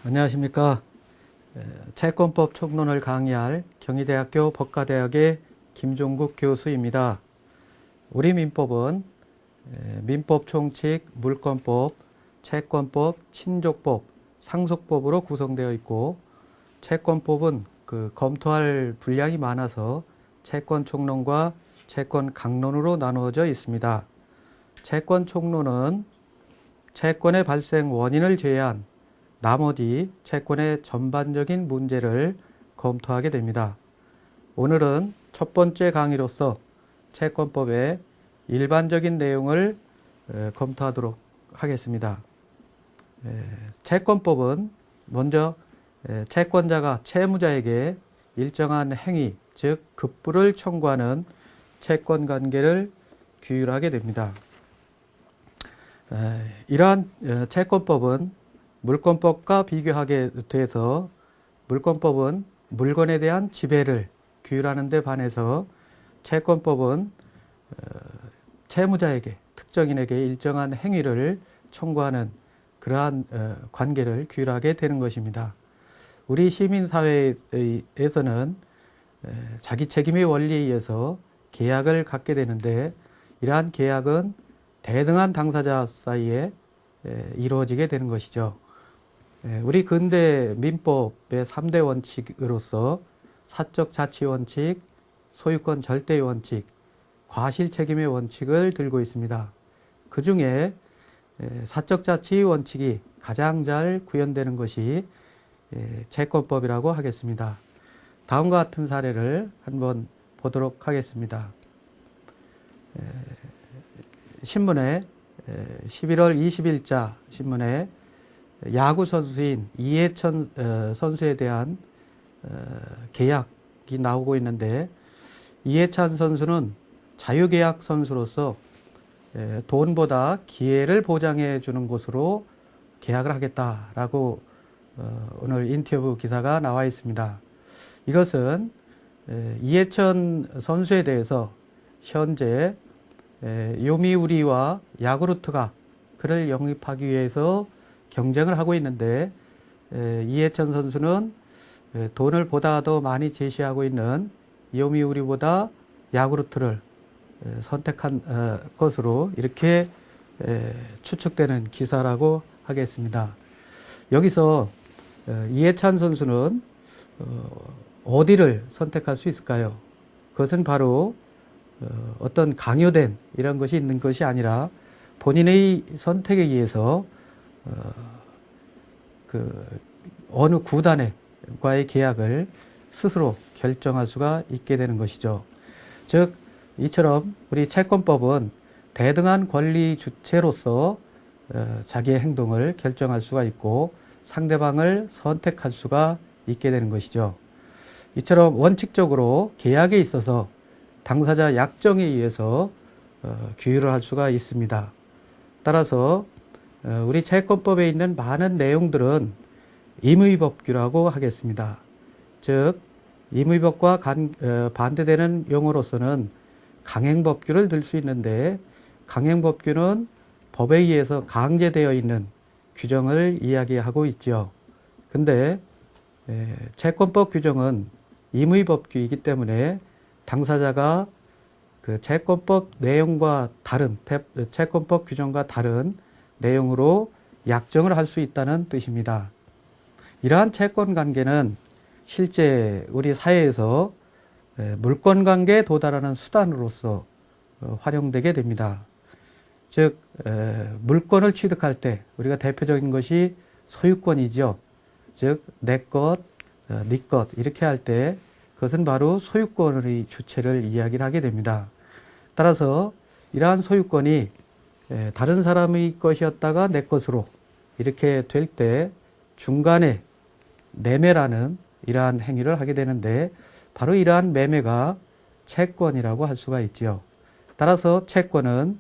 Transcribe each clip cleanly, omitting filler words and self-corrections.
안녕하십니까. 채권법 총론을 강의할 경희대학교 법과대학의 김종국 교수입니다. 우리 민법은 민법 총칙, 물권법, 채권법, 친족법, 상속법으로 구성되어 있고, 채권법은 검토할 분량이 많아서 채권 총론과 채권 강론으로 나누어져 있습니다. 채권 총론은 채권의 발생 원인을 제외한 나머지 채권의 전반적인 문제를 검토하게 됩니다. 오늘은 첫 번째 강의로서 채권법의 일반적인 내용을 검토하도록 하겠습니다. 채권법은 먼저 채권자가 채무자에게 일정한 행위, 즉 급부를 청구하는 채권관계를 규율하게 됩니다. 이러한 채권법은 물권법과 비교하게 돼서 물권법은 물건에 대한 지배를 규율하는 데 반해서 채권법은 채무자에게, 특정인에게 일정한 행위를 청구하는 그러한 관계를 규율하게 되는 것입니다. 우리 시민사회에서는 자기 책임의 원리에 의해서 계약을 갖게 되는데, 이러한 계약은 대등한 당사자 사이에 이루어지게 되는 것이죠. 우리 근대 민법의 3대 원칙으로서 사적 자치 원칙, 소유권 절대의 원칙, 과실 책임의 원칙을 들고 있습니다. 그 중에 사적 자치 원칙이 가장 잘 구현되는 것이 채권법이라고 하겠습니다. 다음과 같은 사례를 한번 보도록 하겠습니다. 신문에 11월 20일자 신문에 야구 선수인 이해찬 선수에 대한 계약이 나오고 있는데, 이해찬 선수는 자유계약 선수로서 돈보다 기회를 보장해 주는 곳으로 계약을 하겠다라고 오늘 인터뷰 기사가 나와 있습니다. 이것은 이해찬 선수에 대해서 현재 요미우리와 야구르트가 그를 영입하기 위해서 경쟁을 하고 있는데, 이해찬 선수는 돈을 보다 더 많이 제시하고 있는 요미우리보다 야구르트를 선택한 것으로 이렇게 추측되는 기사라고 하겠습니다. 여기서 이해찬 선수는 어디를 선택할 수 있을까요? 그것은 바로 어떤 강요된 이런 것이 있는 것이 아니라 본인의 선택에 의해서 어느 구단과의 계약을 스스로 결정할 수가 있게 되는 것이죠. 즉, 이처럼 우리 채권법은 대등한 권리 주체로서 자기의 행동을 결정할 수가 있고 상대방을 선택할 수가 있게 되는 것이죠. 이처럼 원칙적으로 계약에 있어서 당사자 약정에 의해서 규율을 할 수가 있습니다. 따라서 우리 채권법에 있는 많은 내용들은 임의법규라고 하겠습니다. 즉, 임의법과 반대되는 용어로서는 강행법규를 들 수 있는데, 강행법규는 법에 의해서 강제되어 있는 규정을 이야기하고 있죠. 근데 채권법 규정은 임의법규이기 때문에 당사자가 그 채권법 내용과 다른, 채권법 규정과 다른 내용으로 약정을 할 수 있다는 뜻입니다. 이러한 채권 관계는 실제 우리 사회에서 물권 관계에 도달하는 수단으로서 활용되게 됩니다. 즉, 물권을 취득할 때 우리가 대표적인 것이 소유권이죠. 즉, 내 것, 네 것 이렇게 할 때 그것은 바로 소유권의 주체를 이야기를 하게 됩니다. 따라서 이러한 소유권이 다른 사람의 것이었다가 내 것으로 이렇게 될 때 중간에 매매라는 이러한 행위를 하게 되는데, 바로 이러한 매매가 채권이라고 할 수가 있지요. 따라서 채권은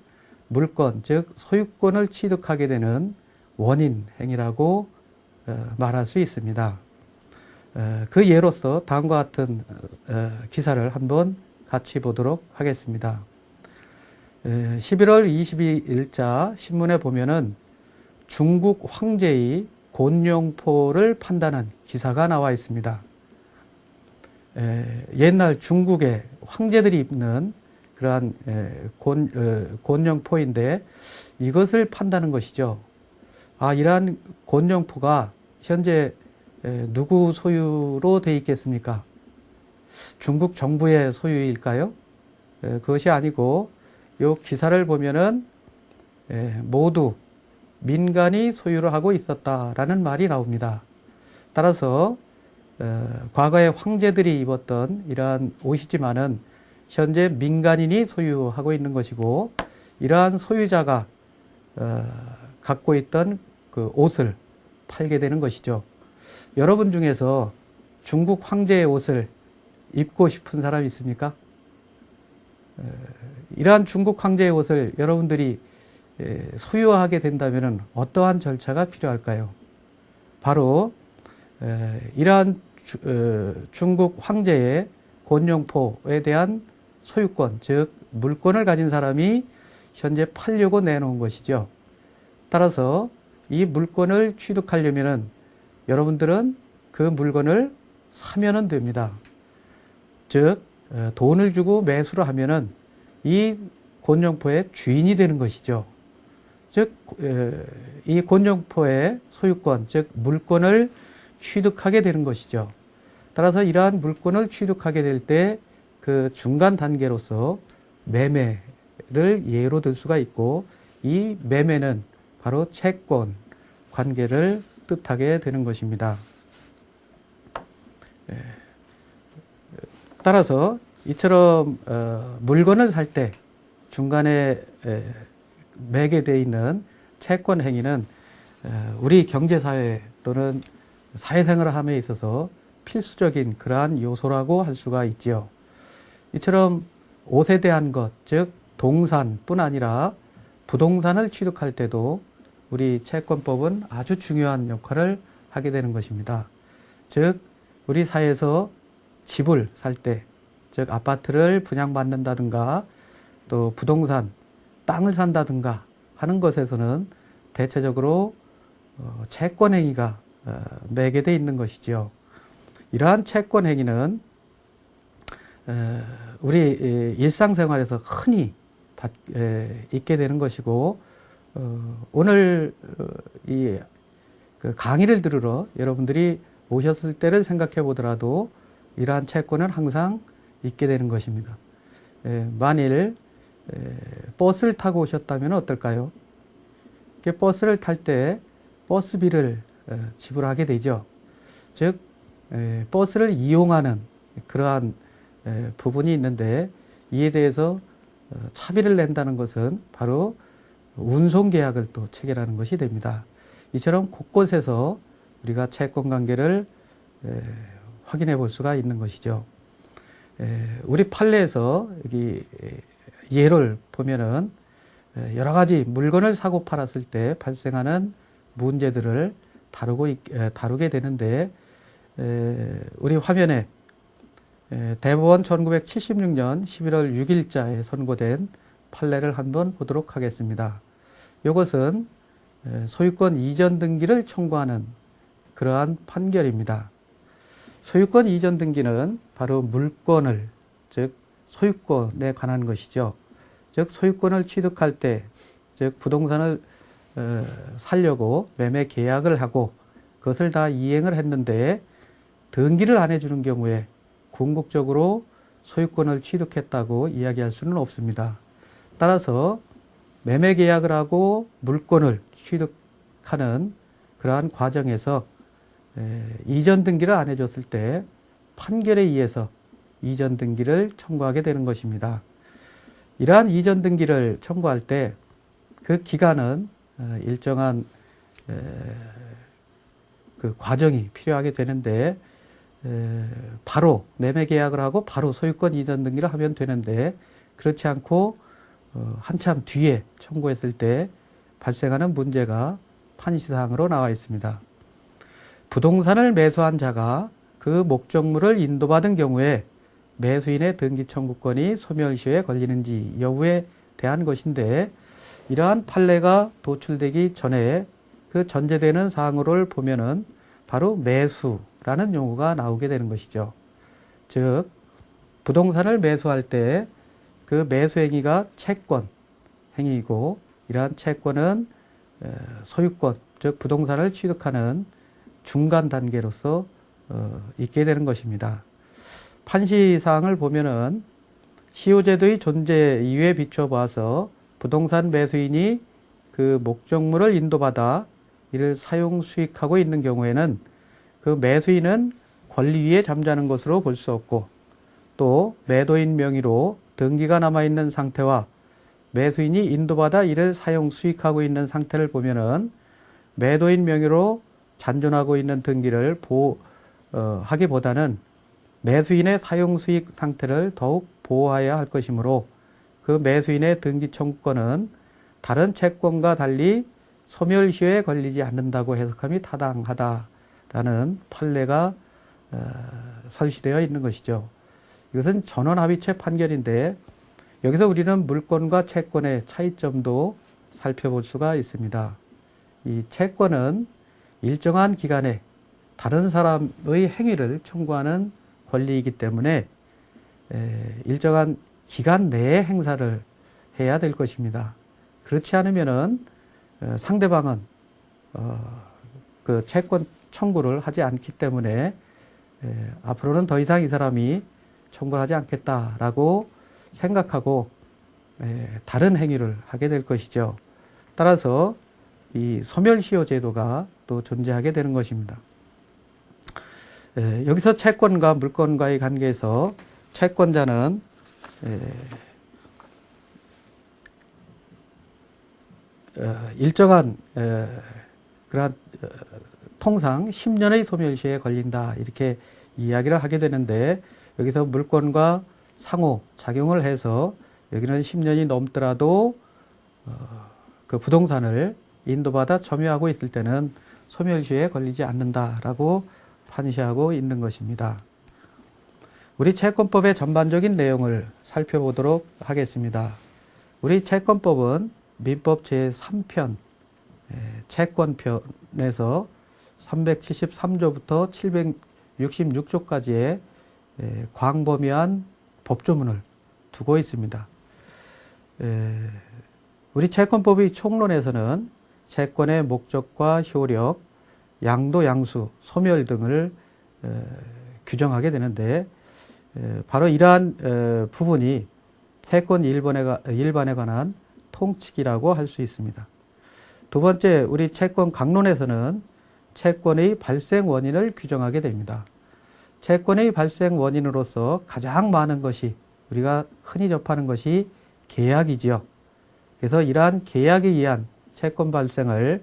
물권, 즉 소유권을 취득하게 되는 원인 행위라고 말할 수 있습니다. 그 예로서 다음과 같은 기사를 한번 같이 보도록 하겠습니다. 11월 22일자 신문에 보면은 중국 황제의 곤룡포를 판다는 기사가 나와 있습니다. 옛날 중국의 황제들이 입는 그러한 곤룡포인데 이것을 판다는 것이죠. 이러한 곤룡포가 현재 누구 소유로 되어 있겠습니까? 중국 정부의 소유일까요? 그것이 아니고 이 기사를 보면은 모두 민간이 소유를 하고 있었다라는 말이 나옵니다. 따라서 과거에 황제들이 입었던 이러한 옷이지만은 현재 민간인이 소유하고 있는 것이고 이러한 소유자가 갖고 있던 그 옷을 팔게 되는 것이죠. 여러분 중에서 중국 황제의 옷을 입고 싶은 사람이 있습니까? 이러한 중국 황제의 옷을 여러분들이 소유하게 된다면 어떠한 절차가 필요할까요? 바로 이러한 중국 황제의 곤룡포에 대한 소유권, 즉 물권을 가진 사람이 현재 팔려고 내놓은 것이죠. 따라서 이 물권을 취득하려면 여러분들은 그 물건을 사면은 됩니다. 즉 돈을 주고 매수를 하면은 이 곤룡포의 주인이 되는 것이죠. 즉 이 곤룡포의 소유권, 즉 물권을 취득하게 되는 것이죠. 따라서 이러한 물권을 취득하게 될 때 그 중간 단계로서 매매를 예로 들 수가 있고 이 매매는 바로 채권 관계를 뜻하게 되는 것입니다. 따라서 이처럼 물건을 살 때 중간에 매개되어 있는 채권 행위는 우리 경제사회 또는 사회생활을 함에 있어서 필수적인 그러한 요소라고 할 수가 있지요. 이처럼 옷에 대한 것, 즉 동산뿐 아니라 부동산을 취득할 때도 우리 채권법은 아주 중요한 역할을 하게 되는 것입니다. 즉 우리 사회에서 집을 살 때, 즉 아파트를 분양받는다든가 또 부동산, 땅을 산다든가 하는 것에서는 대체적으로 채권행위가 매개되어 있는 것이지요. 이러한 채권행위는 우리 일상생활에서 흔히 있게 되는 것이고 오늘 이 강의를 들으러 여러분들이 오셨을 때를 생각해 보더라도 이러한 채권은 항상 있게 되는 것입니다. 만일 버스를 타고 오셨다면 어떨까요? 버스를 탈 때 버스비를 지불하게 되죠. 즉 버스를 이용하는 그러한 부분이 있는데 이에 대해서 차비를 낸다는 것은 바로 운송계약을 또 체결하는 것이 됩니다. 이처럼 곳곳에서 우리가 채권관계를 확인해 볼 수가 있는 것이죠. 우리 판례에서 여기 예를 보면은 여러 가지 물건을 사고 팔았을 때 발생하는 문제들을 다루게 되는데 우리 화면에 대법원 1976년 11월 6일자에 선고된 판례를 한번 보도록 하겠습니다. 이것은 소유권 이전 등기를 청구하는 그러한 판결입니다. 소유권 이전 등기는 바로 물권을, 즉 소유권에 관한 것이죠. 즉 소유권을 취득할 때, 즉 부동산을 살려고 매매 계약을 하고 그것을 다 이행을 했는데 등기를 안 해주는 경우에 궁극적으로 소유권을 취득했다고 이야기할 수는 없습니다. 따라서 매매 계약을 하고 물권을 취득하는 그러한 과정에서 이전 등기를 안 해줬을 때 판결에 의해서 이전 등기를 청구하게 되는 것입니다. 이러한 이전 등기를 청구할 때 그 기간은 일정한 그 과정이 필요하게 되는데 바로 매매 계약을 하고 바로 소유권 이전 등기를 하면 되는데 그렇지 않고 한참 뒤에 청구했을 때 발생하는 문제가 판시사항으로 나와 있습니다. 부동산을 매수한 자가 그 목적물을 인도받은 경우에 매수인의 등기 청구권이 소멸시효에 걸리는지 여부에 대한 것인데 이러한 판례가 도출되기 전에 그 전제되는 사항으로 보면은 바로 매수라는 용어가 나오게 되는 것이죠. 즉, 부동산을 매수할 때 그 매수 행위가 채권 행위이고, 이러한 채권은 소유권, 즉 부동산을 취득하는 중간 단계로서 있게 되는 것입니다. 판시사항을 보면은 시효제도의 존재 이유에 비춰 봐서 부동산 매수인이 그 목적물을 인도받아 이를 사용 수익하고 있는 경우에는 그 매수인은 권리 위에 잠자는 것으로 볼 수 없고, 또 매도인 명의로 등기가 남아있는 상태와 매수인이 인도받아 이를 사용 수익하고 있는 상태를 보면은 매도인 명의로 잔존하고 있는 등기를 하기보다는 매수인의 사용 수익 상태를 더욱 보호해야 할 것이므로 그 매수인의 등기 청구권은 다른 채권과 달리 소멸시효에 걸리지 않는다고 해석함이 타당하다라는 판례가 설시되어 있는 것이죠. 이것은 전원합의체 판결인데, 여기서 우리는 물권과 채권의 차이점도 살펴볼 수가 있습니다. 이 채권은 일정한 기간에 다른 사람의 행위를 청구하는 권리이기 때문에 일정한 기간 내에 행사를 해야 될 것입니다. 그렇지 않으면은 상대방은 그 채권 청구를 하지 않기 때문에 앞으로는 더 이상 이 사람이 청구를 하지 않겠다라고 생각하고 다른 행위를 하게 될 것이죠. 따라서 이 소멸시효 제도가 또 존재하게 되는 것입니다. 여기서 채권과 물권과의 관계에서 채권자는 일정한 그러한 통상 10년의 소멸시효에 걸린다, 이렇게 이야기를 하게 되는데, 여기서 물권과 상호 작용을 해서 여기는 10년이 넘더라도 그 부동산을 인도받아 점유하고 있을 때는 소멸시효에 걸리지 않는다라고 판시하고 있는 것입니다. 우리 채권법의 전반적인 내용을 살펴보도록 하겠습니다. 우리 채권법은 민법 제3편 채권편에서 373조부터 766조까지의 광범위한 법조문을 두고 있습니다. 우리 채권법의 총론에서는 채권의 목적과 효력, 양도, 양수, 소멸 등을 규정하게 되는데, 바로 이러한 부분이 채권 일반에 관한 통칙이라고 할 수 있습니다. 두 번째, 우리 채권 강론에서는 채권의 발생 원인을 규정하게 됩니다. 채권의 발생 원인으로서 가장 많은 것이, 우리가 흔히 접하는 것이 계약이지요. 그래서 이러한 계약에 의한 채권 발생을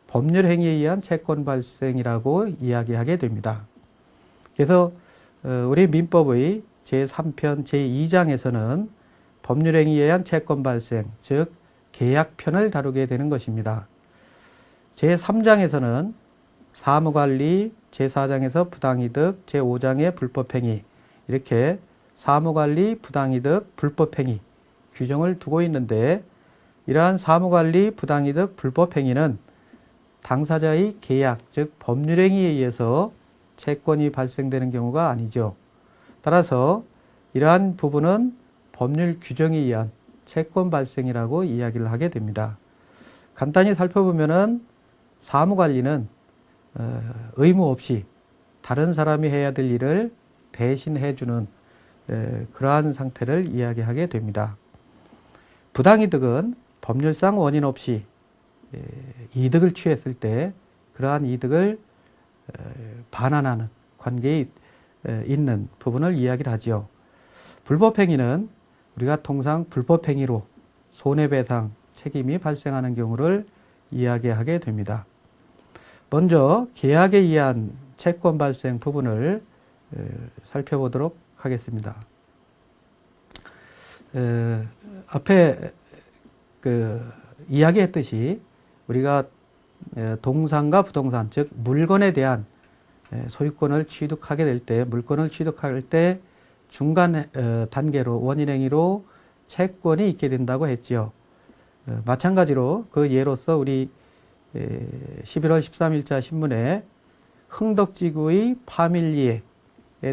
법률 행위에 의한 채권 발생이라고 이야기하게 됩니다. 그래서 우리 민법의 제3편 제2장에서는 법률 행위에 의한 채권 발생, 즉 계약편을 다루게 되는 것입니다. 제3장에서는 사무관리, 제4장에서 부당이득, 제5장의 불법행위, 이렇게 사무관리, 부당이득, 불법행위 규정을 두고 있는데, 이러한 사무관리, 부당이득, 불법행위는 당사자의 계약, 즉 법률행위에 의해서 채권이 발생되는 경우가 아니죠. 따라서 이러한 부분은 법률 규정에 의한 채권 발생이라고 이야기를 하게 됩니다. 간단히 살펴보면은 사무관리는 의무 없이 다른 사람이 해야 될 일을 대신 해주는 그러한 상태를 이야기하게 됩니다. 부당이득은 법률상 원인 없이 이득을 취했을 때 그러한 이득을 반환하는 관계에 있는 부분을 이야기를 하지요. 불법행위는 우리가 통상 불법행위로 손해배상 책임이 발생하는 경우를 이야기하게 됩니다. 먼저 계약에 의한 채권 발생 부분을 살펴보도록 하겠습니다. 앞에 이야기했듯이 우리가 동산과 부동산, 즉 물건에 대한 소유권을 취득하게 될 때, 물건을 취득할 때 중간 단계로 원인행위로 채권이 있게 된다고 했지요. 마찬가지로 그 예로서 우리 11월 13일자 신문에 흥덕지구의 파밀리에에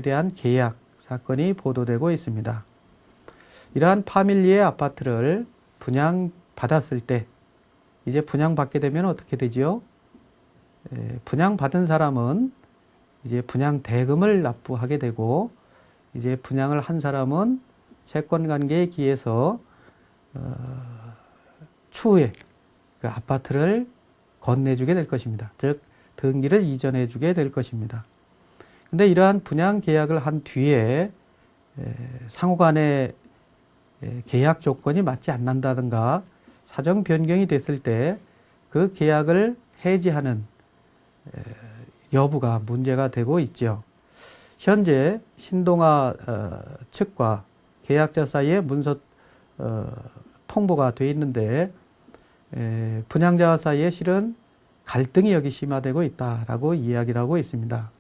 대한 계약 사건이 보도되고 있습니다. 이러한 파밀리에 아파트를 분양받았을 때 이제 분양받게 되면 어떻게 되지요? 분양받은 사람은 이제 분양 대금을 납부하게 되고 이제 분양을 한 사람은 채권 관계에 기해서 추후에 그 아파트를 건네주게 될 것입니다. 즉 등기를 이전해주게 될 것입니다. 근데 이러한 분양 계약을 한 뒤에 상호간에 계약 조건이 맞지 않는다든가 사정 변경이 됐을 때 그 계약을 해지하는 여부가 문제가 되고 있죠. 현재 신동아 측과 계약자 사이에 문서 통보가 돼 있는데 분양자와 사이에 실은 갈등이 여기 심화되고 있다라고 이야기를 하고 있습니다.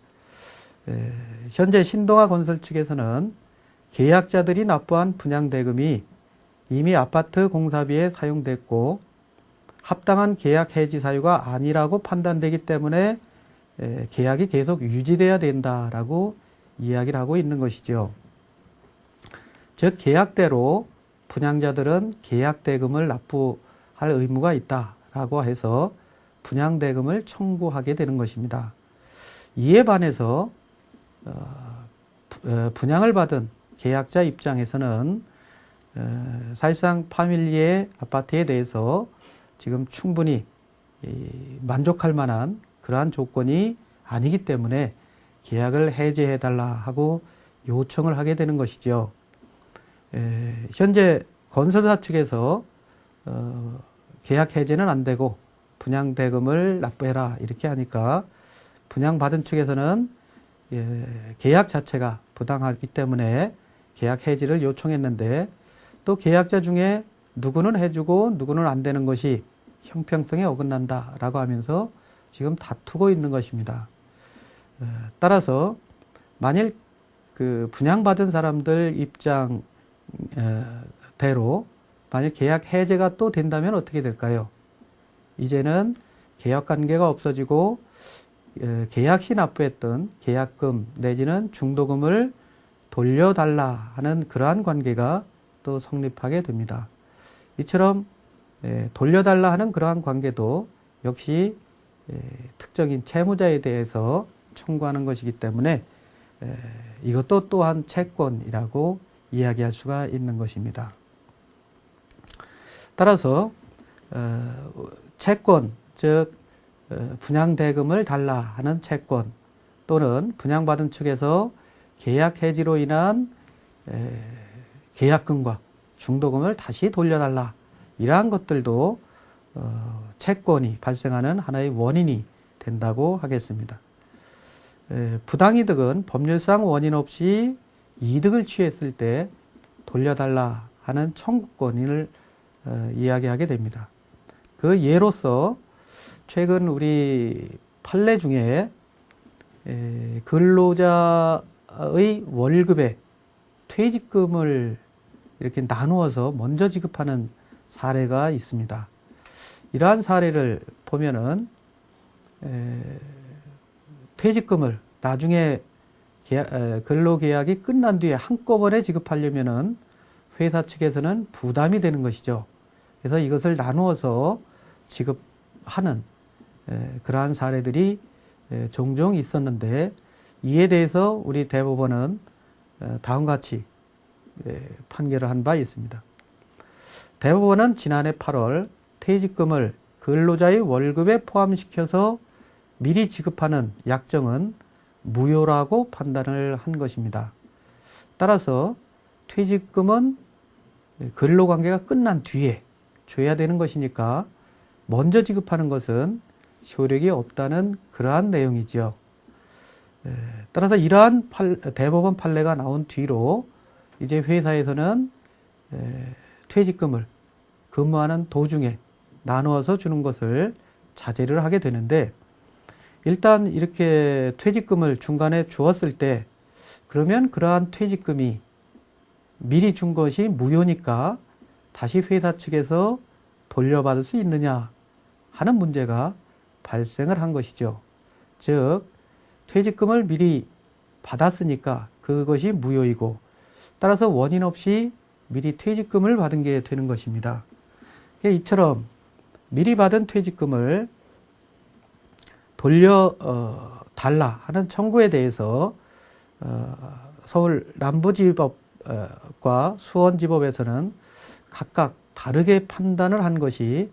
현재 신동아 건설 측에서는 계약자들이 납부한 분양대금이 이미 아파트 공사비에 사용됐고 합당한 계약 해지 사유가 아니라고 판단되기 때문에 계약이 계속 유지돼야 된다라고 이야기를 하고 있는 것이죠. 즉 계약대로 분양자들은 계약대금을 납부할 의무가 있다라고 해서 분양대금을 청구하게 되는 것입니다. 이에 반해서 분양을 받은 계약자 입장에서는 사실상 파밀리에 아파트에 대해서 지금 충분히 만족할 만한 그러한 조건이 아니기 때문에 계약을 해지해달라 하고 요청을 하게 되는 것이죠. 현재 건설사 측에서 계약 해지는 안 되고 분양대금을 납부해라 이렇게 하니까 분양받은 측에서는 계약 자체가 부당하기 때문에 계약 해지를 요청했는데 또 계약자 중에 누구는 해주고 누구는 안 되는 것이 형평성에 어긋난다라고 하면서 지금 다투고 있는 것입니다. 따라서 만일 그 분양받은 사람들 입장대로 만일 계약 해제가 또 된다면 어떻게 될까요? 이제는 계약 관계가 없어지고 계약 시 납부했던 계약금 내지는 중도금을 돌려달라 하는 그러한 관계가 또 성립하게 됩니다. 이처럼 돌려달라 하는 그러한 관계도 역시 특정인 채무자에 대해서 청구하는 것이기 때문에 이것도 또한 채권이라고 이야기할 수가 있는 것입니다. 따라서 채권, 즉 분양대금을 달라 하는 채권 또는 분양받은 측에서 계약 해지로 인한 계약금과 중도금을 다시 돌려달라 이러한 것들도 채권이 발생하는 하나의 원인이 된다고 하겠습니다. 부당이득은 법률상 원인 없이 이득을 취했을 때 돌려달라 하는 청구권을 이야기하게 됩니다. 그 예로서 최근 우리 판례 중에 근로자의 월급에 퇴직금을 이렇게 나누어서 먼저 지급하는 사례가 있습니다. 이러한 사례를 보면은 퇴직금을 나중에 근로계약이 끝난 뒤에 한꺼번에 지급하려면은 회사 측에서는 부담이 되는 것이죠. 그래서 이것을 나누어서 지급하는 그러한 사례들이 종종 있었는데 이에 대해서 우리 대법원은 다음과 같이 판결을 한 바 있습니다. 대법원은 지난해 8월 퇴직금을 근로자의 월급에 포함시켜서 미리 지급하는 약정은 무효라고 판단을 한 것입니다. 따라서 퇴직금은 근로관계가 끝난 뒤에 줘야 되는 것이니까 먼저 지급하는 것은 효력이 없다는 그러한 내용이죠. 따라서 이러한 대법원 판례가 나온 뒤로 이제 회사에서는 퇴직금을 근무하는 도중에 나누어서 주는 것을 자제를 하게 되는데 일단 이렇게 퇴직금을 중간에 주었을 때 그러면 그러한 퇴직금이 미리 준 것이 무효니까 다시 회사 측에서 돌려받을 수 있느냐 하는 문제가 발생을 한 것이죠. 즉 퇴직금을 미리 받았으니까 그것이 무효이고, 따라서 원인 없이 미리 퇴직금을 받은 게 되는 것입니다. 이처럼 미리 받은 퇴직금을 돌려 달라 하는 청구에 대해서 서울 남부지법과 수원지법에서는 각각 다르게 판단을 한 것이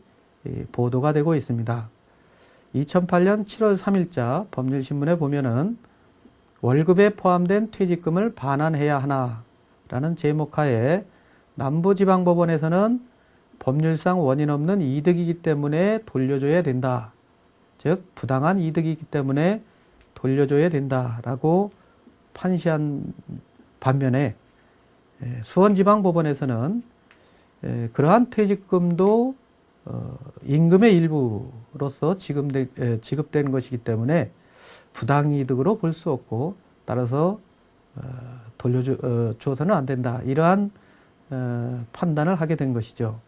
보도가 되고 있습니다. 2008년 7월 3일자 법률신문에 보면은 월급에 포함된 퇴직금을 반환해야 하나라는 제목하에 남부지방법원에서는 법률상 원인 없는 이득이기 때문에 돌려줘야 된다. 즉 부당한 이득이기 때문에 돌려줘야 된다라고 판시한 반면에 수원지방법원에서는 그러한 퇴직금도 임금의 일부로서 지급된 것이기 때문에 부당이득으로 볼 수 없고, 따라서 돌려줘서는 안 된다. 이러한 판단을 하게 된 것이죠.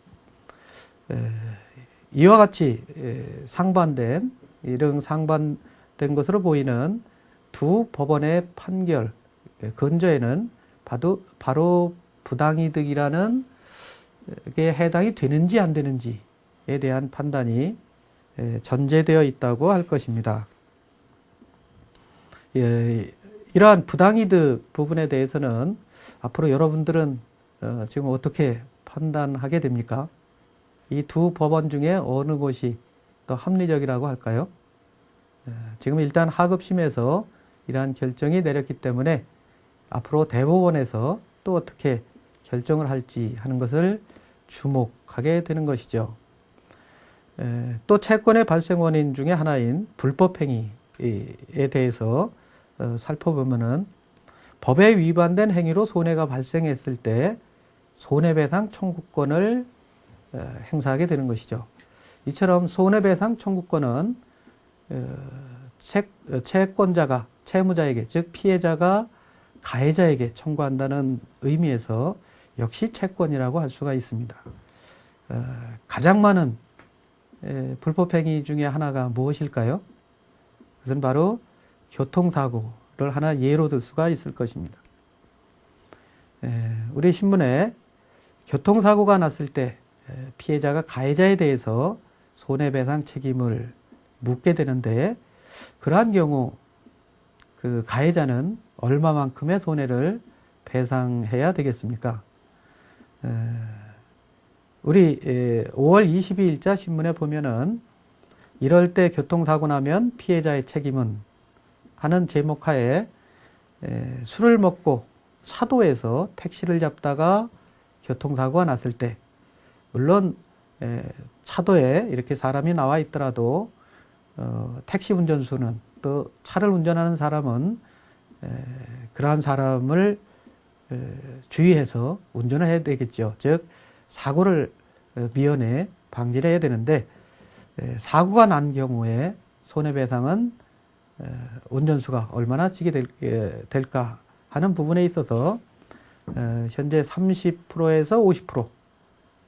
이와 같이 이런 상반된 것으로 보이는 두 법원의 판결 근저에는 바로 부당이득이라는 게 해당이 되는지 안 되는지에 대한 판단이 전제되어 있다고 할 것입니다. 이러한 부당이득 부분에 대해서는 앞으로 여러분들은 지금 어떻게 판단하게 됩니까? 이 두 법원 중에 어느 곳이 더 합리적이라고 할까요? 지금 일단 하급심에서 이러한 결정이 내렸기 때문에 앞으로 대법원에서 또 어떻게 결정을 할지 하는 것을 주목하게 되는 것이죠. 또 채권의 발생 원인 중에 하나인 불법행위에 대해서 살펴보면은 법에 위반된 행위로 손해가 발생했을 때 손해배상 청구권을 행사하게 되는 것이죠. 이처럼 손해배상 청구권은 채권자가 채무자에게, 즉 피해자가 가해자에게 청구한다는 의미에서 역시 채권이라고 할 수가 있습니다. 가장 많은 불법행위 중에 하나가 무엇일까요? 그것은 바로 교통사고를 하나 예로 들 수가 있을 것입니다. 우리 신문에 교통사고가 났을 때 피해자가 가해자에 대해서 손해배상 책임을 묻게 되는데, 그러한 경우 그 가해자는 얼마만큼의 손해를 배상해야 되겠습니까? 우리 5월 22일자 신문에 보면은 이럴 때 교통사고 나면 피해자의 책임은 하는 제목하에 술을 먹고 차도에서 택시를 잡다가 교통사고가 났을 때, 물론 차도에 이렇게 사람이 나와 있더라도 택시 운전수는, 또 차를 운전하는 사람은 그러한 사람을 주의해서 운전을 해야 되겠죠. 즉 사고를 미연에 방지를 해야 되는데, 사고가 난 경우에 손해배상은 운전수가 얼마나 지게 될까 하는 부분에 있어서 현재 30%에서 50%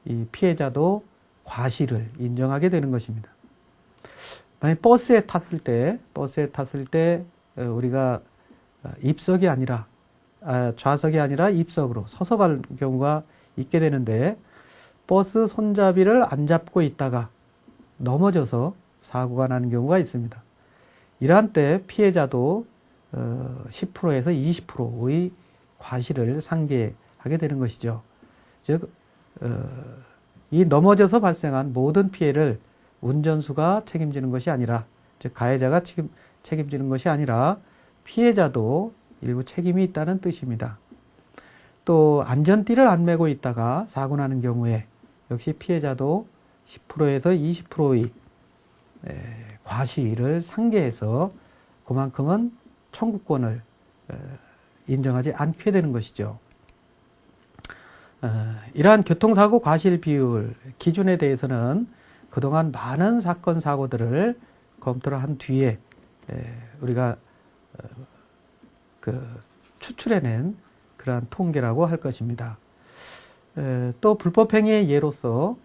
이 피해자도 과실을 인정하게 되는 것입니다. 만약 버스에 탔을 때 우리가 입석이 아니라 좌석이 아니라 입석으로 서서 갈 경우가 있게 되는데, 버스 손잡이를 안 잡고 있다가 넘어져서 사고가 나는 경우가 있습니다. 이러한 때 피해자도 10%에서 20%의 과실을 상계하게 되는 것이죠. 즉 이 넘어져서 발생한 모든 피해를 운전수가 책임지는 것이 아니라, 즉 가해자가 책임지는 것이 아니라 피해자도 일부 책임이 있다는 뜻입니다. 또 안전띠를 안 매고 있다가 사고 나는 경우에 역시 피해자도 10%에서 20%의 과실을 상계해서 그만큼은 청구권을 인정하지 않게 되는 것이죠. 이러한 교통사고 과실 비율 기준에 대해서는 그동안 많은 사건 사고들을 검토를 한 뒤에 우리가 추출해낸 그러한 통계라고 할 것입니다. 또 불법행위의 예로서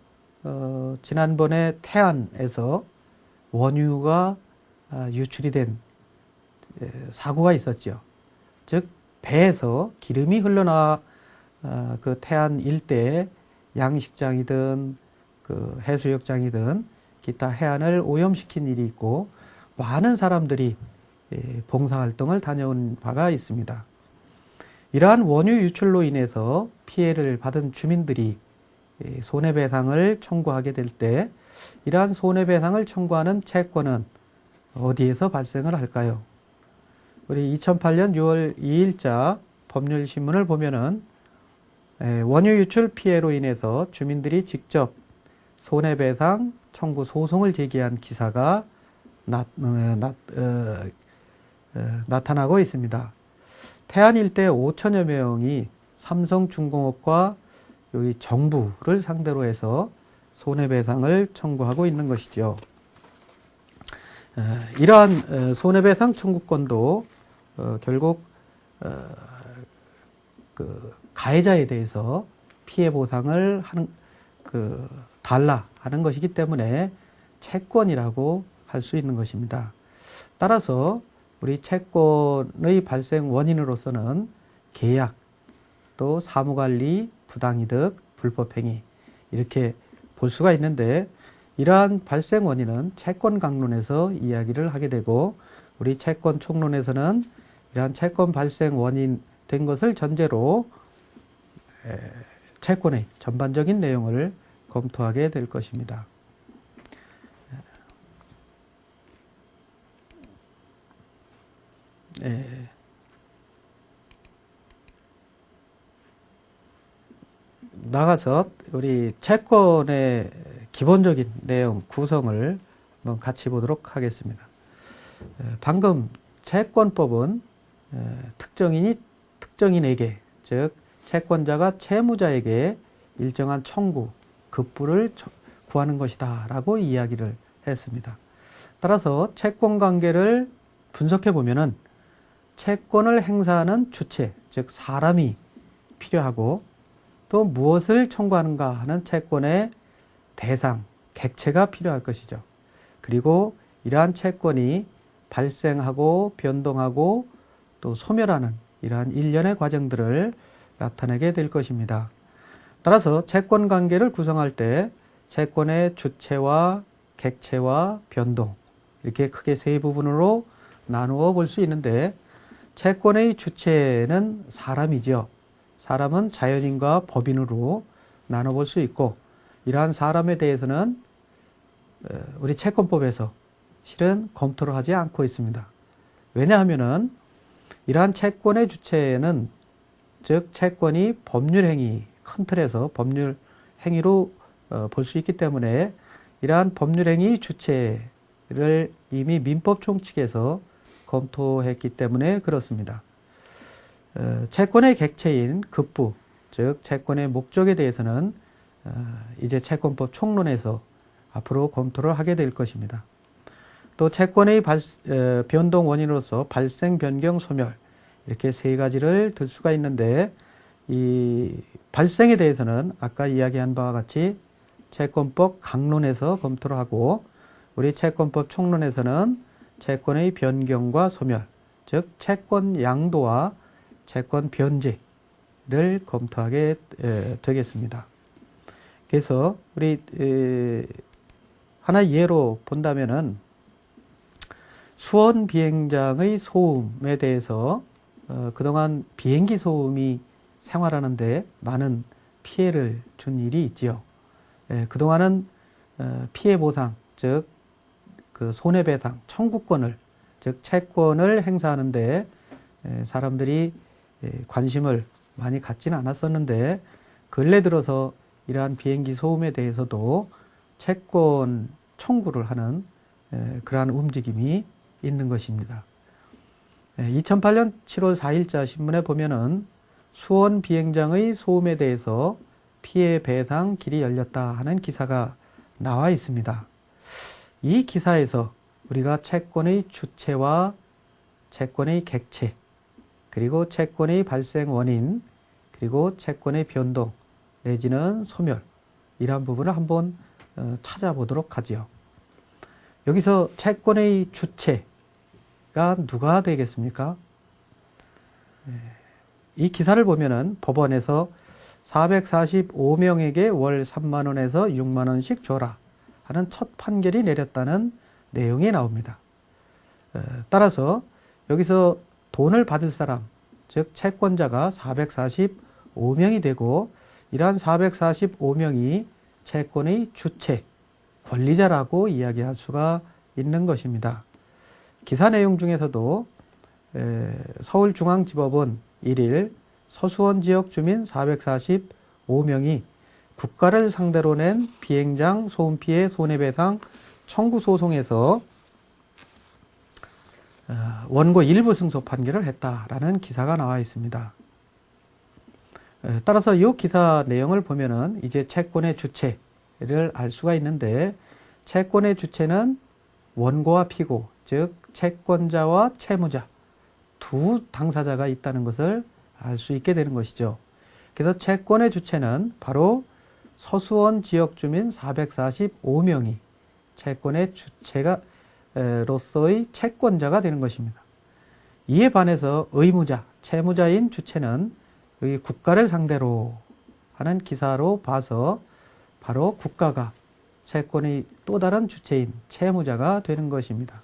지난번에 태안에서 원유가 유출이 된 사고가 있었죠. 즉 배에서 기름이 흘러나와 그 태안 일대에 양식장이든 그 해수욕장이든 기타 해안을 오염시킨 일이 있고 많은 사람들이 봉사활동을 다녀온 바가 있습니다. 이러한 원유 유출로 인해서 피해를 받은 주민들이 손해배상을 청구하게 될 때 이러한 손해배상을 청구하는 채권은 어디에서 발생을 할까요? 우리 2008년 6월 2일자 법률신문을 보면은 원유 유출 피해로 인해서 주민들이 직접 손해배상 청구 소송을 제기한 기사가 나타나고 있습니다. 태안 일대 5천여 명이 삼성중공업과 여기 정부를 상대로 해서 손해배상을 청구하고 있는 것이죠. 이러한 손해배상 청구권도 결국 그 가해자에 대해서 피해 보상을 달라 하는 것이기 때문에 채권이라고 할 수 있는 것입니다. 따라서 우리 채권의 발생 원인으로서는 계약, 또 사무관리, 부당이득, 불법행위 이렇게 볼 수가 있는데 이러한 발생 원인은 채권 강론에서 이야기를 하게 되고 우리 채권 총론에서는 이러한 채권 발생 원인 된 것을 전제로 채권의 전반적인 내용을 검토하게 될 것입니다. 나가서 우리 채권의 기본적인 내용 구성을 한번 같이 보도록 하겠습니다. 방금 채권법은 특정인에게 즉 채권자가 채무자에게 일정한 청구, 급부를 구하는 것이다 라고 이야기를 했습니다. 따라서 채권관계를 분석해 보면은 채권을 행사하는 주체, 즉 사람이 필요하고 또 무엇을 청구하는가 하는 채권의 대상, 객체가 필요할 것이죠. 그리고 이러한 채권이 발생하고 변동하고 또 소멸하는 이러한 일련의 과정들을 나타내게 될 것입니다. 따라서 채권 관계를 구성할 때 채권의 주체와 객체와 변동 이렇게 크게 세 부분으로 나누어 볼 수 있는데 채권의 주체는 사람이죠. 사람은 자연인과 법인으로 나눠볼 수 있고 이러한 사람에 대해서는 우리 채권법에서 실은 검토를 하지 않고 있습니다. 왜냐하면은 이러한 채권의 주체는 즉 채권이 법률행위, 큰 틀에서 법률행위로 볼 수 있기 때문에 이러한 법률행위 주체를 이미 민법총 측에서 검토했기 때문에 그렇습니다. 채권의 객체인 급부, 즉 채권의 목적에 대해서는 이제 채권법 총론에서 앞으로 검토를 하게 될 것입니다. 또 채권의 변동 원인으로서 발생, 변경, 소멸 이렇게 세 가지를 들 수가 있는데 이 발생에 대해서는 아까 이야기한 바와 같이 채권법 강론에서 검토를 하고 우리 채권법 총론에서는 채권의 변경과 소멸, 즉 채권 양도와 채권 변제를 검토하게 되겠습니다. 그래서 우리 하나 예로 본다면은 수원 비행장의 소음에 대해서 그동안 비행기 소음이 생활하는데 많은 피해를 준 일이 있지요. 그동안은 피해 보상, 즉 그 손해배상 청구권을, 즉 채권을 행사하는데 사람들이 관심을 많이 갖지는 않았었는데 근래 들어서 이러한 비행기 소음에 대해서도 채권 청구를 하는 그러한 움직임이 있는 것입니다. 2008년 7월 4일자 신문에 보면은 수원 비행장의 소음에 대해서 피해 배상 길이 열렸다 하는 기사가 나와 있습니다. 이 기사에서 우리가 채권의 주체와 채권의 객체, 그리고 채권의 발생 원인, 그리고 채권의 변동 내지는 소멸 이러한 부분을 한번 찾아보도록 하지요. 여기서 채권의 주체가 누가 되겠습니까? 이 기사를 보면은 법원에서 445명에게 월 3만 원에서 6만 원씩 줘라 하는 첫 판결이 내렸다는 내용이 나옵니다. 따라서 여기서 돈을 받을 사람, 즉 채권자가 445명이 되고 이러한 445명이 채권의 주체, 권리자라고 이야기할 수가 있는 것입니다. 기사 내용 중에서도 서울중앙지법은 1일 서수원 지역 주민 445명이 국가를 상대로 낸 비행장 소음피해 손해배상 청구 소송에서 원고 일부 승소 판결을 했다라는 기사가 나와 있습니다. 따라서 이 기사 내용을 보면은 이제 채권의 주체를 알 수가 있는데, 채권의 주체는 원고와 피고, 즉 채권자와 채무자 두 당사자가 있다는 것을 알 수 있게 되는 것이죠. 그래서 채권의 주체는 바로 서수원 지역 주민 445명이 채권의 주체로서의 채권자가 되는 것입니다. 이에 반해서 의무자, 채무자인 주체는 이 국가를 상대로 하는 기사로 봐서 바로 국가가 채권의 또 다른 주체인 채무자가 되는 것입니다.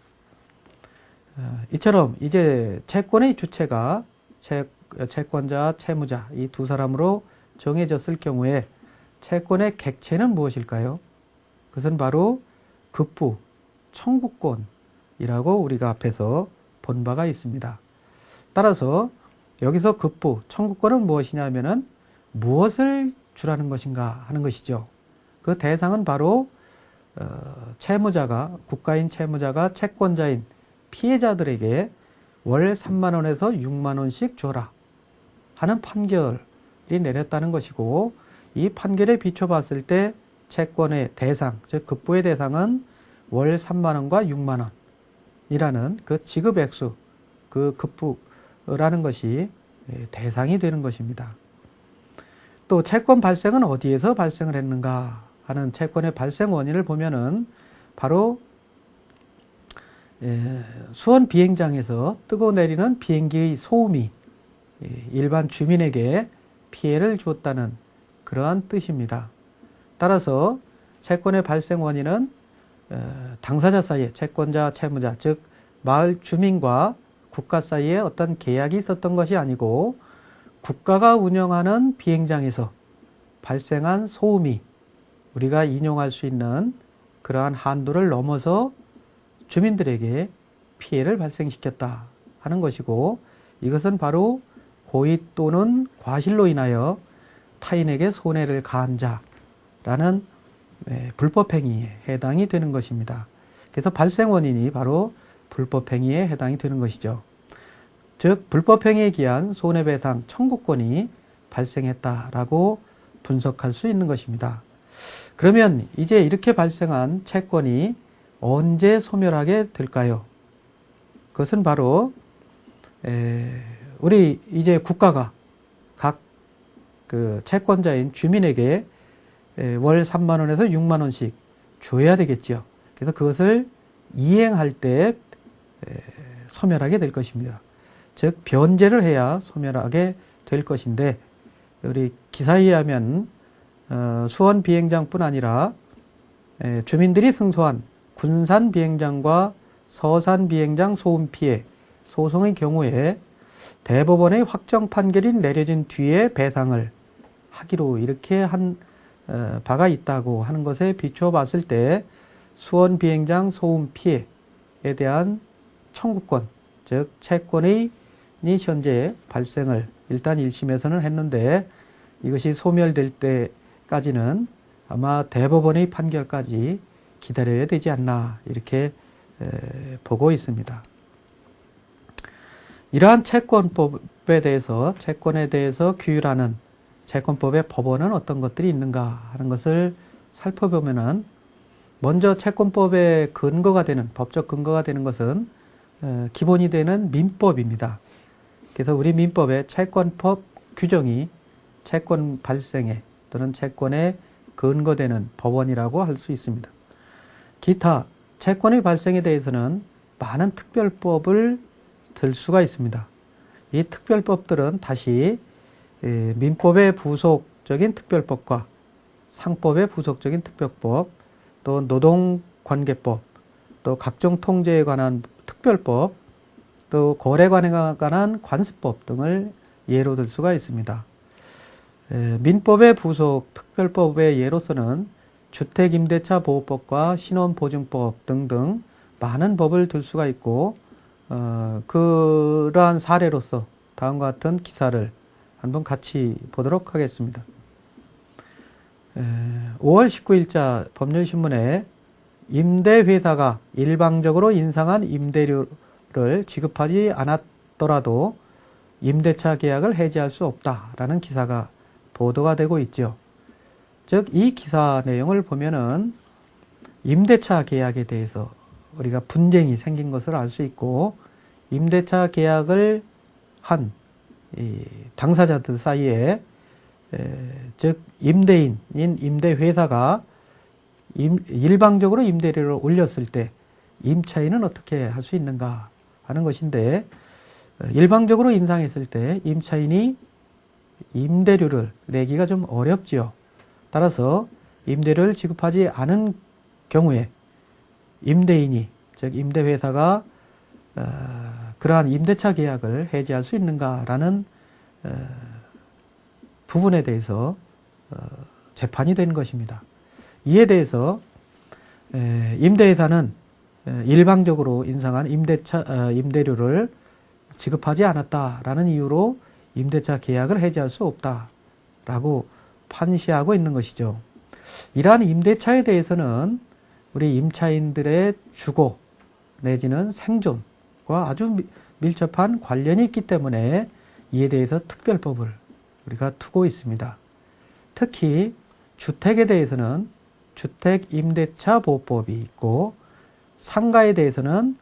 이처럼 이제 채권의 주체가 채권자, 채무자 이 두 사람으로 정해졌을 경우에 채권의 객체는 무엇일까요? 그것은 바로 급부, 청구권이라고 우리가 앞에서 본 바가 있습니다. 따라서 여기서 급부, 청구권은 무엇이냐 하면은 무엇을 주라는 것인가 하는 것이죠. 그 대상은 바로 채무자가, 국가인 채무자가 채권자인 피해자들에게 월 3만 원에서 6만 원씩 줘라 하는 판결이 내렸다는 것이고, 이 판결에 비춰봤을 때 채권의 대상, 즉 급부의 대상은 월 3만 원과 6만 원이라는 그 지급 액수, 그 급부라는 것이 대상이 되는 것입니다. 또 채권 발생은 어디에서 발생을 했는가 하는 채권의 발생 원인을 보면은 바로 수원 비행장에서 뜨고 내리는 비행기의 소음이 일반 주민에게 피해를 줬다는 그러한 뜻입니다. 따라서 채권의 발생 원인은 당사자 사이에, 채권자, 채무자, 즉 마을 주민과 국가 사이에 어떤 계약이 있었던 것이 아니고 국가가 운영하는 비행장에서 발생한 소음이 우리가 인용할 수 있는 그러한 한도를 넘어서 주민들에게 피해를 발생시켰다 하는 것이고, 이것은 바로 고의 또는 과실로 인하여 타인에게 손해를 가한 자라는 불법행위에 해당이 되는 것입니다. 그래서 발생 원인이 바로 불법행위에 해당이 되는 것이죠. 즉 불법행위에 기한 손해배상 청구권이 발생했다라고 분석할 수 있는 것입니다. 그러면 이제 이렇게 발생한 채권이 언제 소멸하게 될까요? 그것은 바로 우리 이제 국가가 각 그 채권자인 주민에게 월 3만 원에서 6만 원씩 줘야 되겠죠. 그래서 그것을 이행할 때 소멸하게 될 것입니다. 즉 변제를 해야 소멸하게 될 것인데, 우리 기사에 의하면 수원 비행장뿐 아니라 주민들이 승소한 군산 비행장과 서산 비행장 소음 피해 소송의 경우에 대법원의 확정 판결이 내려진 뒤에 배상을 하기로 이렇게 한 바가 있다고 하는 것에 비추어 봤을 때 수원 비행장 소음 피해에 대한 청구권, 즉 채권이 현재 발생을 일단 1심에서는 했는데, 이것이 소멸될 때까지는 아마 대법원의 판결까지 기다려야 되지 않나 이렇게 보고 있습니다. 이러한 채권법에 대해서, 채권에 대해서 규율하는 채권법의 법원은 어떤 것들이 있는가 하는 것을 살펴보면은, 먼저 채권법의 근거가 되는, 법적 근거가 되는 것은 기본이 되는 민법입니다. 그래서 우리 민법의 채권법 규정이 채권 발생에 또는 채권에 근거되는 법원이라고 할 수 있습니다. 기타 채권의 발생에 대해서는 많은 특별법을 들 수가 있습니다. 이 특별법들은 다시 민법의 부속적인 특별법과 상법의 부속적인 특별법, 또 노동관계법, 또 각종 통제에 관한 특별법, 또 거래관에 관한 관습법 등을 예로 들 수가 있습니다. 민법의 부속 특별법의 예로서는 주택임대차보호법과 신원보증법 등등 많은 법을 들 수가 있고, 그러한 사례로서 다음과 같은 기사를 한번 같이 보도록 하겠습니다. 5월 19일자 법률신문에 임대회사가 일방적으로 인상한 임대료를 지급하지 않았더라도 임대차 계약을 해지할 수 없다라는 기사가 보도가 되고 있죠. 즉, 이 기사 내용을 보면은 임대차 계약에 대해서 우리가 분쟁이 생긴 것을 알 수 있고, 임대차 계약을 한 이 당사자들 사이에 즉 임대인인 임대회사가 일방적으로 임대료를 올렸을 때 임차인은 어떻게 할 수 있는가 하는 것인데, 일방적으로 인상했을 때 임차인이 임대료를 내기가 좀 어렵지요. 따라서 임대료를 지급하지 않은 경우에 임대인이, 즉 임대회사가 그러한 임대차 계약을 해지할 수 있는가라는 부분에 대해서 재판이 된 것입니다. 이에 대해서 임대회사는 일방적으로 인상한 임대료를 지급하지 않았다라는 이유로 임대차 계약을 해지할 수 없다라고 판시하고 있는 것이죠. 이러한 임대차에 대해서는 우리 임차인들의 주거 내지는 생존과 아주 밀접한 관련이 있기 때문에 이에 대해서 특별법을 우리가 두고 있습니다. 특히 주택에 대해서는 주택임대차보호법이 있고, 상가에 대해서는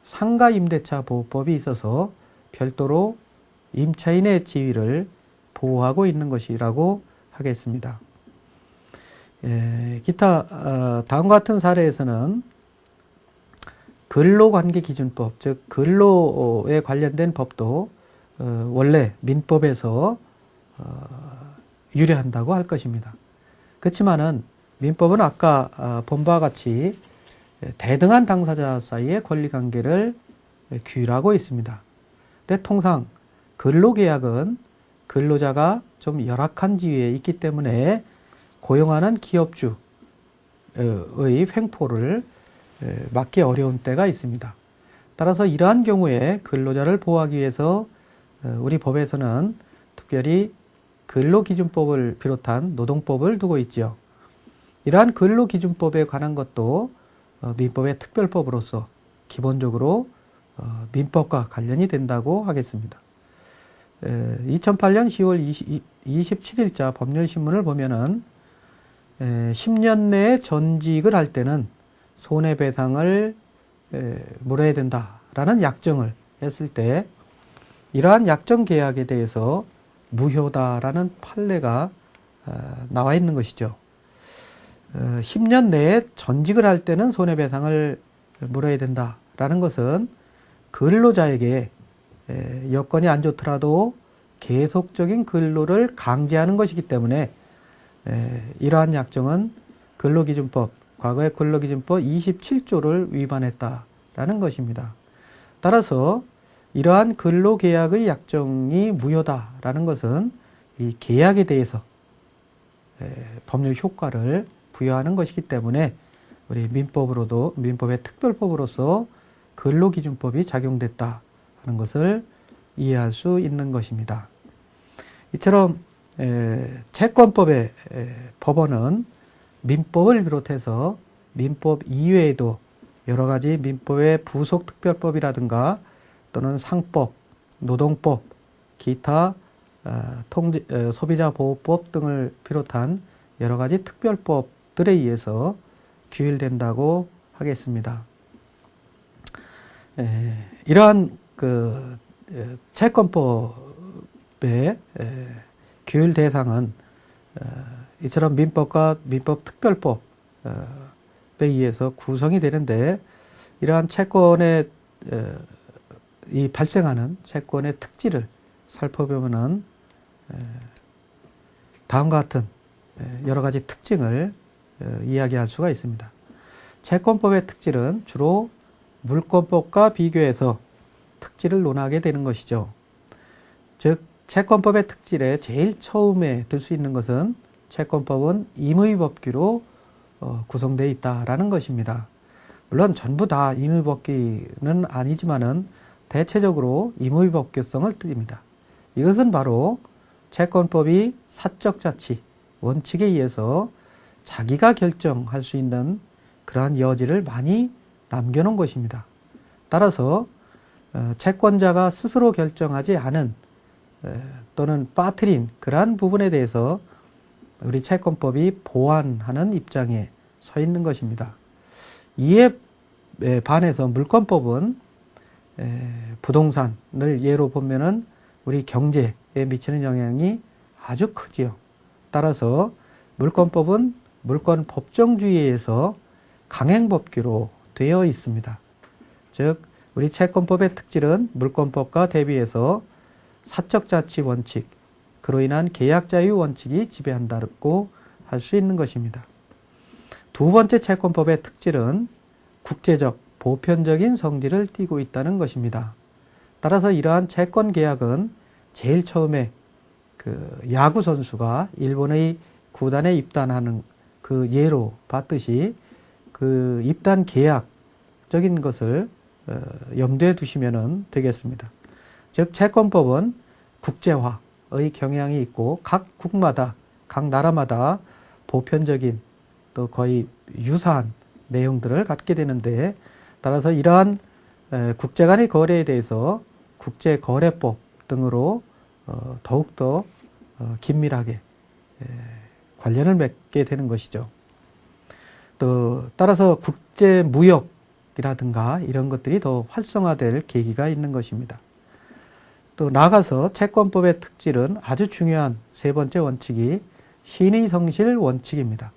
상가임대차보호법이 있어서 별도로 임차인의 지위를 보호하고 있는 것이라고 하겠습니다. 기타 다음과 같은 사례에서는 근로관계기준법, 즉 근로에 관련된 법도 원래 민법에서 유래한다고 할 것입니다. 그렇지만은 민법은 아까 본 바와 같이 대등한 당사자 사이의 권리관계를 규율하고 있습니다. 근데 통상 근로계약은 근로자가 좀 열악한 지위에 있기 때문에 고용하는 기업주의 횡포를 막기 어려운 때가 있습니다. 따라서 이러한 경우에 근로자를 보호하기 위해서 우리 법에서는 특별히 근로기준법을 비롯한 노동법을 두고 있지요. 이러한 근로기준법에 관한 것도 민법의 특별법으로서 기본적으로 민법과 관련이 된다고 하겠습니다. 2008년 10월 27일자 법률신문을 보면은 10년 내에 전직을 할 때는 손해배상을 물어야 된다라는 약정을 했을 때 이러한 약정 계약에 대해서 무효다라는 판례가 나와 있는 것이죠. 10년 내에 전직을 할 때는 손해배상을 물어야 된다라는 것은 근로자에게 여건이 안 좋더라도 계속적인 근로를 강제하는 것이기 때문에 이러한 약정은 근로기준법, 과거의 근로기준법 27조를 위반했다라는 것입니다. 따라서 이러한 근로계약의 약정이 무효다라는 것은 이 계약에 대해서 법률 효과를 부여하는 것이기 때문에 우리 민법의 특별법으로서 근로기준법이 작용됐다 하는 것을 이해할 수 있는 것입니다. 이처럼 채권법의 법원은 민법을 비롯해서 민법 이외에도 여러 가지 민법의 부속 특별법이라든가 또는 상법, 노동법, 기타 소비자보호법 등을 비롯한 여러 가지 특별법들에 의해서 규율된다고 하겠습니다. 이러한 채권법의 규율 대상은 이처럼 민법과 민법 특별법 의해서 구성이 되는데, 이러한 채권의 이 발생하는 채권의 특질을 살펴보면은 다음과 같은 여러 가지 특징을 이야기할 수가 있습니다. 채권법의 특질은 주로 물권법과 비교해서 특질을 논하게 되는 것이죠. 즉, 채권법의 특질에 제일 처음에 들 수 있는 것은 채권법은 임의법규로 구성되어 있다라는 것입니다. 물론 전부 다 임의법규는 아니지만은 대체적으로 임의법규성을 띱니다. 이것은 바로 채권법이 사적 자치 원칙에 의해서 자기가 결정할 수 있는 그러한 여지를 많이 남겨놓은 것입니다. 따라서 채권자가 스스로 결정하지 않은 또는 빠뜨린 그러한 부분에 대해서 우리 채권법이 보완하는 입장에 서 있는 것입니다. 이에 반해서 물권법은 부동산을 예로 보면은 우리 경제에 미치는 영향이 아주 크지요. 따라서 물권법은 물권 법정주의에 의해서 강행법규로 되어 있습니다. 즉, 우리 채권법의 특질은 물권법과 대비해서 사적자치 원칙, 그로 인한 계약자유 원칙이 지배한다고 할 수 있는 것입니다. 두 번째 채권법의 특질은 국제적, 보편적인 성질을 띠고 있다는 것입니다. 따라서 이러한 채권 계약은 제일 처음에 그 야구 선수가 일본의 구단에 입단하는 그 예로 봤듯이 그 입단 계약적인 것을 염두에 두시면 되겠습니다. 즉, 채권법은 국제화의 경향이 있고 각 국마다, 각 나라마다 보편적인 또 거의 유사한 내용들을 갖게 되는데, 따라서 이러한 국제 간의 거래에 대해서 국제거래법 등으로 더욱더 긴밀하게 관련을 맺게 되는 것이죠. 또 따라서 국제무역이라든가 이런 것들이 더 활성화될 계기가 있는 것입니다. 또 나아가서 채권법의 특질은 아주 중요한 세 번째 원칙이 신의성실 원칙입니다.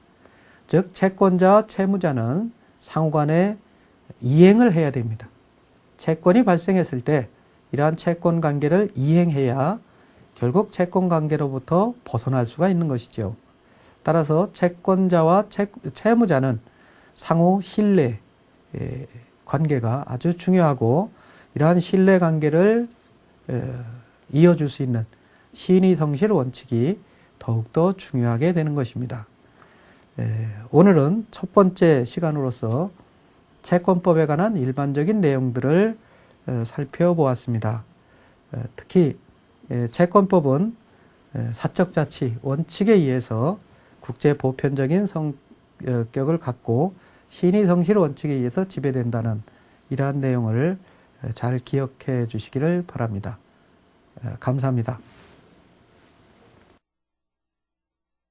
즉, 채권자와 채무자는 상호간에 이행을 해야 됩니다. 채권이 발생했을 때 이러한 채권 관계를 이행해야 결국 채권 관계로부터 벗어날 수가 있는 것이죠. 따라서 채권자와 채무자는 상호 신뢰 관계가 아주 중요하고, 이러한 신뢰 관계를 이어줄 수 있는 신의성실 원칙이 더욱더 중요하게 되는 것입니다. 오늘은 첫 번째 시간으로서 채권법에 관한 일반적인 내용들을 살펴보았습니다. 특히 채권법은 사적자치 원칙에 의해서 국제 보편적인 성격을 갖고 신의성실 원칙에 의해서 지배된다는 이러한 내용을 잘 기억해 주시기를 바랍니다. 감사합니다.